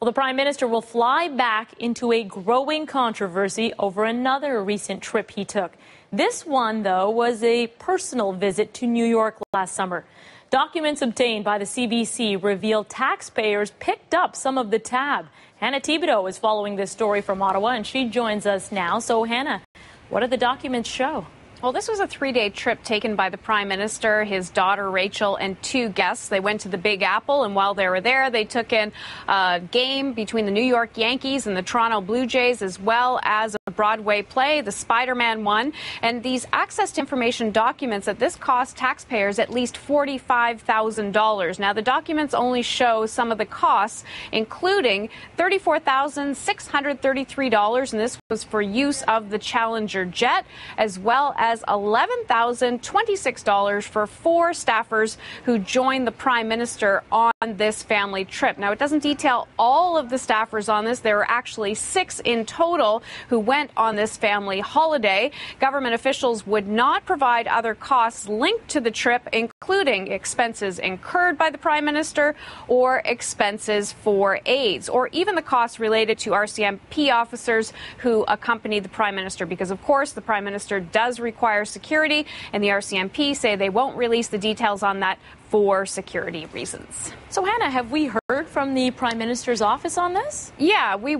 Well, the Prime Minister will fly back into a growing controversy over another recent trip he took. This one, though, was a personal visit to New York last summer. Documents obtained by the CBC reveal taxpayers picked up some of the tab. Hannah Thibedeau is following this story from Ottawa, and she joins us now. So, Hannah, what do the documents show? Well, this was a 3-day trip taken by the Prime Minister, his daughter Rachel, and 2 guests. They went to the Big Apple, and while they were there, they took in a game between the New York Yankees and the Toronto Blue Jays, as well as a Broadway play, the Spider-Man one. And these access to information documents that this cost taxpayers at least $45,000. Now, the documents only show some of the costs, including $34,633, and this was for use of the Challenger jet, as well as $11,026 for 4 staffers who joined the Prime Minister on this family trip. Now, it doesn't detail all of the staffers on this. There were actually 6 in total who went on this family holiday. Government officials would not provide other costs linked to the trip, including expenses incurred by the Prime Minister or expenses for aides, or even the costs related to RCMP officers who accompanied the Prime Minister, because, of course, the Prime Minister does require security, and the RCMP say they won't release the details on that for security reasons. So, Hannah, have we heard from the Prime Minister's office on this? Yeah, we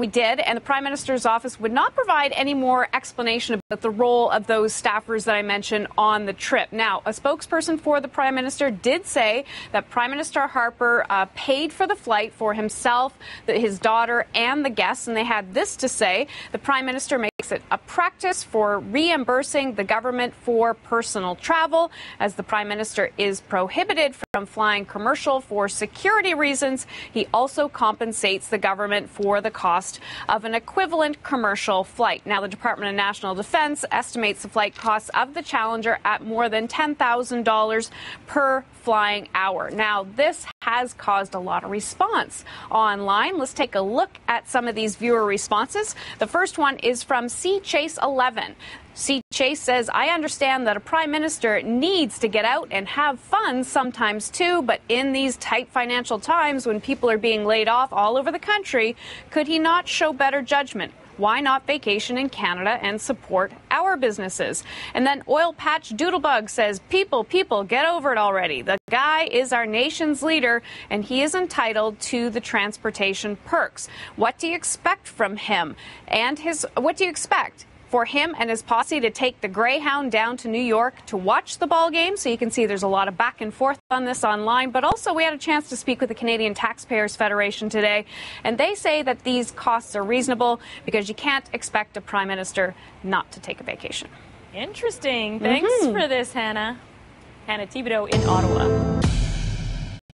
did, and the Prime Minister's office would not provide any more explanation about the role of those staffers that I mentioned on the trip. Now, a spokesperson for the Prime Minister did say that Prime Minister Harper paid for the flight for himself, his daughter, and the guests, and they had this to say: the Prime Minister makes it a practice for reimbursing the government for personal travel, as the Prime Minister is prohibited from flying commercial for security reasons. He also compensates the government for the cost of an equivalent commercial flight. Now, the Department of National Defense estimates the flight costs of the Challenger at more than $10,000 per flying hour. Now, this has caused a lot of response online. Let's take a look at some of these viewer responses. The first one is from C Chase 11. C. Chase says, I understand that a Prime Minister needs to get out and have fun sometimes too, but in these tight financial times when people are being laid off all over the country, could he not show better judgment? Why not vacation in Canada and support our businesses? And then Oil Patch Doodlebug says, people, get over it already. The guy is our nation's leader, and he is entitled to the transportation perks. What do you expect from him? What do you expect for him and his posse to take the Greyhound down to New York to watch the ball game? So you can see there's a lot of back and forth on this online. But also, we had a chance to speak with the Canadian Taxpayers Federation today, and they say that these costs are reasonable because you can't expect a Prime Minister not to take a vacation. Interesting. Thanks for this, Hannah. Hannah Thibedeau in Ottawa.